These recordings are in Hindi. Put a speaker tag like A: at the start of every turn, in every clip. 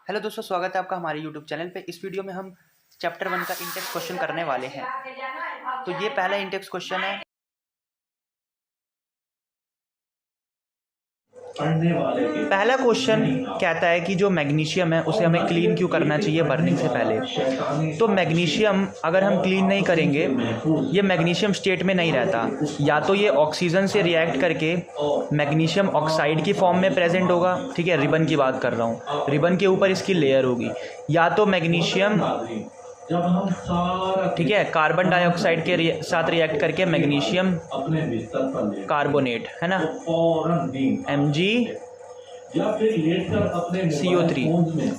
A: हेलो दोस्तों, स्वागत है आपका हमारे यूट्यूब चैनल पे। इस वीडियो में हम चैप्टर 1 का इंडेक्स क्वेश्चन करने वाले हैं। तो ये पहला इंडेक्स क्वेश्चन है। पहला क्वेश्चन कहता है कि जो मैग्नीशियम है उसे हमें क्लीन क्यों करना चाहिए बर्निंग से पहले। तो मैग्नीशियम अगर हम क्लीन नहीं करेंगे, ये मैग्नीशियम स्टेट में नहीं रहता। या तो ये ऑक्सीजन से रिएक्ट करके मैग्नीशियम ऑक्साइड की फॉर्म में प्रेजेंट होगा, ठीक है, रिबन की बात कर रहा हूँ, रिबन के ऊपर इसकी लेयर होगी। या तो मैग्नीशियम, ठीक है, कार्बन डाइऑक्साइड के साथ रिएक्ट करके मैग्नीशियम कार्बोनेट, है ना, MgCO3,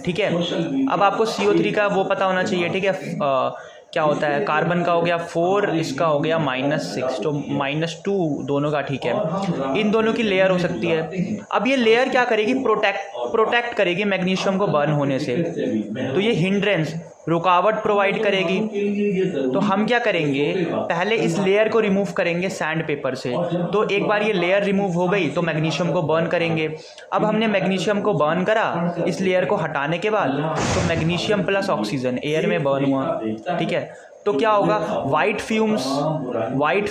A: ठीक है। अब आपको CO3 का वो पता होना चाहिए, ठीक है, क्या होता है। कार्बन का हो गया 4, इसका हो गया -6, तो -2 दोनों का, ठीक है। इन दोनों की लेयर हो सकती है। अब ये लेयर क्या करेगी, प्रोटेक्ट करेगी मैग्नीशियम को बर्न होने से। तो ये हिंड्रेंस, रुकावट प्रोवाइड करेगी। तो हम क्या करेंगे, पहले इस लेयर को रिमूव करेंगे सैंड पेपर से। तो एक बार ये लेयर रिमूव हो गई तो मैग्नीशियम को बर्न करेंगे। अब हमने मैग्नीशियम को बर्न करा, इस लेयर को हटाने के बाद तो मैग्नीशियम प्लस ऑक्सीजन एयर में बर्न हुआ, ठीक है। तो क्या होगा, वाइट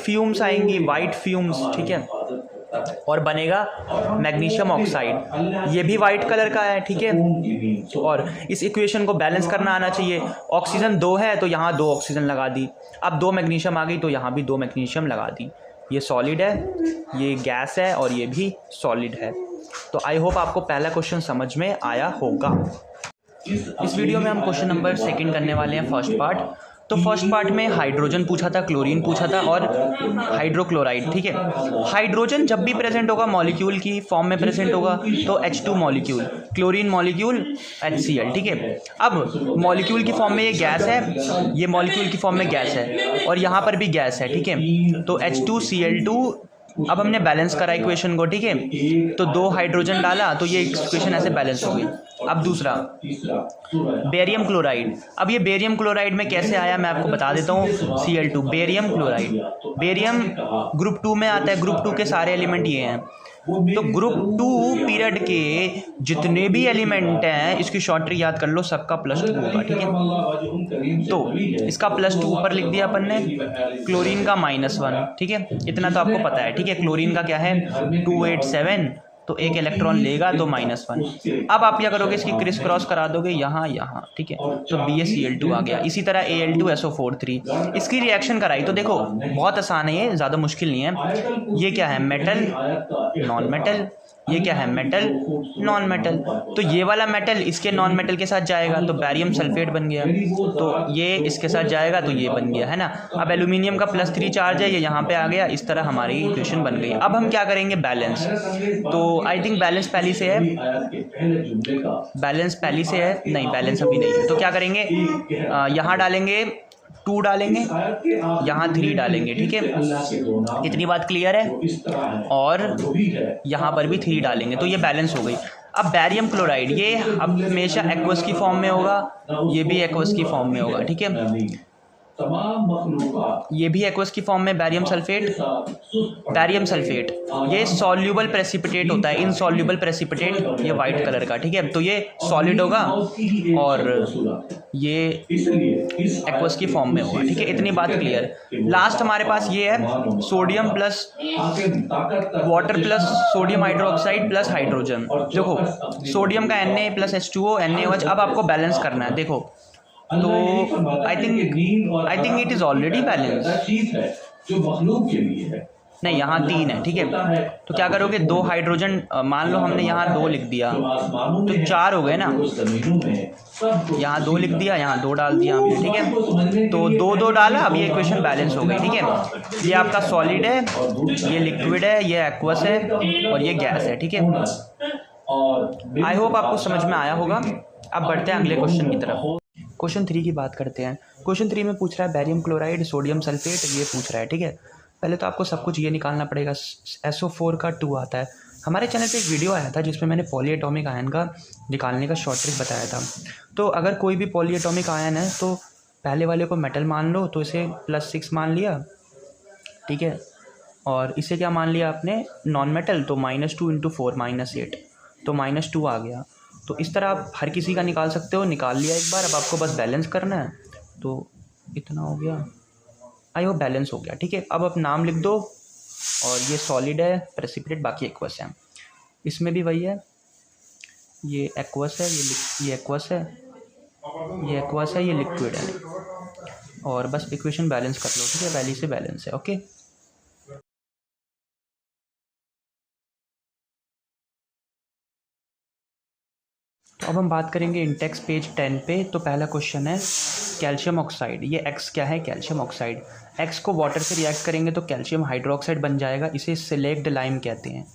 A: फ्यूम्स आएंगी, वाइट फ्यूम्स, ठीक है, और बनेगा मैग्नीशियम ऑक्साइड। ये भी वाइट कलर का है, ठीक है। और इस इक्वेशन को बैलेंस करना आना चाहिए। ऑक्सीजन 2 है तो यहाँ 2 ऑक्सीजन लगा दी। अब 2 मैग्नीशियम आ गई तो यहाँ भी 2 मैग्नीशियम लगा दी। ये सॉलिड है, ये गैस है, और ये भी सॉलिड है। तो आई होप आपको पहला क्वेश्चन समझ में आया होगा। इस वीडियो में हम क्वेश्चन नंबर 2 करने वाले हैं, फर्स्ट पार्ट। तो फर्स्ट पार्ट में हाइड्रोजन पूछा था, क्लोरीन पूछा था, और हाइड्रोक्लोराइड, ठीक है। हाइड्रोजन जब भी प्रेजेंट होगा मॉलिक्यूल की फॉर्म में प्रेजेंट होगा तो H2 molecule, chlorine molecule HCl, ठीक है। अब मॉलिक्यूल की फॉर्म में ये गैस है, ये मॉलिक्यूल की फॉर्म में गैस है, और यहाँ पर भी गैस है, ठीक है। तो H2Cl2। अब हमने बैलेंस करा इक्वेशन को, ठीक है। तो 2 हाइड्रोजन डाला तो ये इक्वेशन ऐसे बैलेंस हो गई। अब दूसरा बेरियम क्लोराइड। अब ये बेरियम क्लोराइड में कैसे आया मैं आपको बता देता हूँ। Cl2 barium chloride, barium group 2 में आता है। ग्रुप 2 के सारे एलिमेंट ये हैं। तो ग्रुप 2 पीरियड के जितने भी एलिमेंट हैं, इसकी शॉर्ट ट्री याद कर लो, सबका +2 होगा, ठीक है। तो इसका +2 ऊपर लिख दिया अपन ने, क्लोरीन का -1, ठीक है। इतना तो आपको पता है, ठीक है। क्लोरीन का क्या है 287, तो एक इलेक्ट्रॉन लेगा तो -1। अब आप क्या करोगे, इसकी क्रिस क्रॉस करा दोगे यहाँ, ठीक है। तो BaCl2 आ गया। इसी तरह Al2SO43, इसकी रिएक्शन कराई तो देखो बहुत आसान है, ये ज़्यादा मुश्किल नहीं है। ये क्या है, मेटल नॉन मेटल, ये क्या है, मेटल नॉन मेटल। तो ये वाला मेटल इसके नॉन मेटल के साथ जाएगा तो बैरियम सल्फेट बन गया। तो ये इसके साथ जाएगा तो ये बन गया, है ना। अब एल्यूमिनियम का +3 चार्ज है, ये यहाँ पे आ गया। इस तरह हमारी इक्वेशन बन गई। अब हम क्या करेंगे, बैलेंस। तो आई थिंक बैलेंस पहली से है, नहीं बैलेंस अभी नहीं है। तो क्या करेंगे, यहाँ डालेंगे 2 डालेंगे, यहाँ 3 डालेंगे, ठीक है। इतनी बात क्लियर है। और यहाँ पर भी 3 डालेंगे तो ये बैलेंस हो गई। अब बैरियम क्लोराइड, ये अब हमेशा एक्वस की फॉर्म में होगा, ये भी एक्वस की फॉर्म में होगा, ठीक है। ये भी एक्वस की फॉर्म में बैरियम सल्फेट, ये सॉल्यूबल प्रेसिपिटेट होता है, इनसॉल्यूबल प्रेसिपिटेट, ये वाइट कलर का, ठीक है। तो ये सॉलिड होगा और ये एक्वस की फॉर्म में होगा, ठीक है। इतनी बात क्लियर। लास्ट हमारे पास ये है sodium plus water plus sodium hydroxide plus hydrogen. देखो सोडियम का Na + H2O NaOH। अब आपको बैलेंस करना है, देखो। तो I think it is already balance, नहीं यहाँ 3 है, ठीक है। तो क्या करोगे, 2 हाइड्रोजन, मान लो हमने यहाँ 2 लिख दिया तो 4 हो गए ना। यहाँ 2 लिख दिया, यहाँ 2 डाल दिया हमने, ठीक है। तो 2 डाला, अब ये इक्वेशन बैलेंस हो गई, ठीक है। ये आपका सॉलिड है, ये लिक्विड है, ये एक्वस है, और ये गैस है, ठीक है। आई होप आपको समझ में आया होगा। अब बढ़ते हैं अगले क्वेश्चन की तरफ। क्वेश्चन 3 की बात करते हैं। क्वेश्चन 3 में पूछ रहा है बैरियम क्लोराइड, सोडियम सल्फेट, ये पूछ रहा है, ठीक है। पहले तो आपको सब कुछ ये निकालना पड़ेगा। SO4 का 2 आता है। हमारे चैनल पे एक वीडियो आया था जिसमें मैंने पॉलीएटॉमिक आयन का निकालने का शॉर्ट ट्रिक बताया था। तो अगर कोई भी पॉलीएटॉमिक आयन है तो पहले वाले को मेटल मान लो, तो इसे +6 मान लिया, ठीक है। और इसे क्या मान लिया आपने, नॉन मेटल, तो -2 × 4 -8, तो -2 आ गया। तो इस तरह आप हर किसी का निकाल सकते हो, निकाल लिया एक बार। अब आपको बस बैलेंस करना है, तो इतना हो गया, आई होप बैलेंस हो गया, ठीक है। अब आप नाम लिख दो, और ये सॉलिड है, प्रेसिपिटेट, बाकी एक्वस है। इसमें भी वही है, ये एक्वस है, ये एक्वस है, ये एक्वस है, ये लिक्विड है, और बस इक्वेशन बैलेंस कर लो, ठीक है, पहले से बैलेंस है, ओके। तो अब हम बात करेंगे इंडेक्स पेज 10 पे। तो पहला क्वेश्चन है कैल्शियम ऑक्साइड, ये एक्स क्या है, कैल्शियम ऑक्साइड। एक्स को वाटर से रिएक्ट करेंगे तो कैल्शियम हाइड्रोक्साइड बन जाएगा, इसे सिलेक्ट लाइम कहते हैं,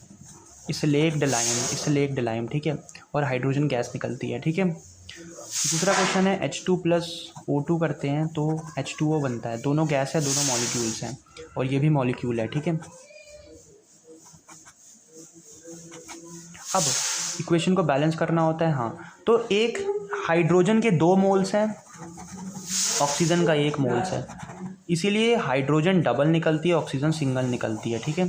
A: स्लेक्ड लाइम, ठीक है, और हाइड्रोजन गैस निकलती है, ठीक है। दूसरा क्वेश्चन है H2+O2 करते हैं तो H2O बनता है, दोनों गैस है, दोनों मॉलिक्यूल्स हैं, और ये भी मॉलिक्यूल है, ठीक है। अब इक्वेशन को बैलेंस करना होता है, हाँ, तो एक हाइड्रोजन के 2 मोल्स हैं, ऑक्सीजन का 1 मोल्स है, इसीलिए हाइड्रोजन डबल निकलती है, ऑक्सीजन सिंगल निकलती है, ठीक है।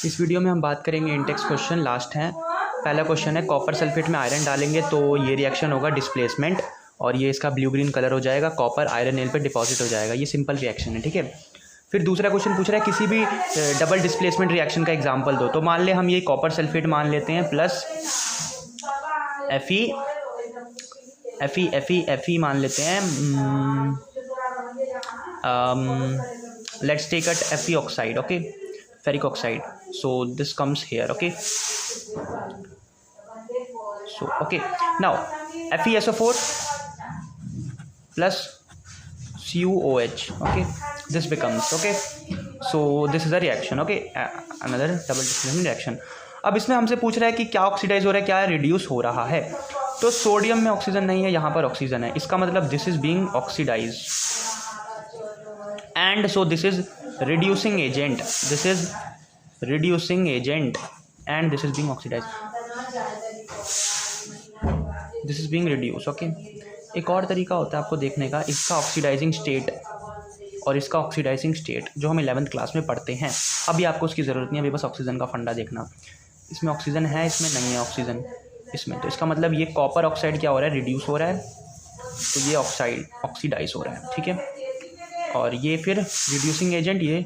A: इस वीडियो में हम बात करेंगे इंडेक्स क्वेश्चन, लास्ट है। पहला क्वेश्चन है कॉपर सल्फेट में आयरन डालेंगे तो ये रिएक्शन होगा डिस्प्लेसमेंट, और ये इसका ब्लू ग्रीन कलर हो जाएगा, कॉपर आयरन नेल पे डिपॉजिट हो जाएगा, ये सिंपल रिएक्शन है, ठीक है। फिर दूसरा क्वेश्चन पूछ रहा है किसी भी डबल डिस्प्लेसमेंट रिएक्शन का एग्जांपल दो। तो मान ले हम ये कॉपर सल्फेट मान लेते हैं प्लस Fe मान लेते हैं, let's take it Fe oxide, okay, ferric oxide, so this comes here, okay, so okay, now FeSO4 plus CuOH, okay, this becomes, okay, so this is a reaction, okay, another double displacement reaction। अब इसमें हमसे पूछ रहा है कि क्या ऑक्सीडाइज हो रहा है, क्या रिड्यूस हो रहा है। तो सोडियम में ऑक्सीजन नहीं है, यहाँ पर ऑक्सीजन है, इसका मतलब this is being oxidize, and so this is reducing agent, this is reducing agent, and this is being oxidized, this is being reduced, okay। एक और तरीका होता है आपको देखने का, इसका ऑक्सीडाइजिंग स्टेट और इसका ऑक्सीडाइजिंग स्टेट जो हम 11th क्लास में पढ़ते हैं, अभी आपको उसकी ज़रूरत नहीं है, अभी बस ऑक्सीजन का फंडा देखना। इसमें ऑक्सीजन है, इसमें नहीं है ऑक्सीजन इसमें, तो इसका मतलब ये कॉपर ऑक्साइड क्या हो रहा है, रिड्यूस हो रहा है, तो ये ऑक्सीडाइज हो रहा है, ठीक है, और ये फिर रिड्यूसिंग एजेंट, ये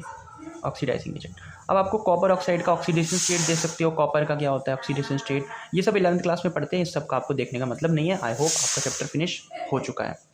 A: ऑक्सीडाइजिंग एजेंट। अब आपको कॉपर ऑक्साइड का ऑक्सीडेशन स्टेट दे सकते हो, कॉपर का क्या होता है ऑक्सीडेशन स्टेट, ये सब 11th क्लास में पढ़ते हैं, इस सब का आपको देखने का मतलब नहीं है। आई होप आपका चैप्टर फिनिश हो चुका है।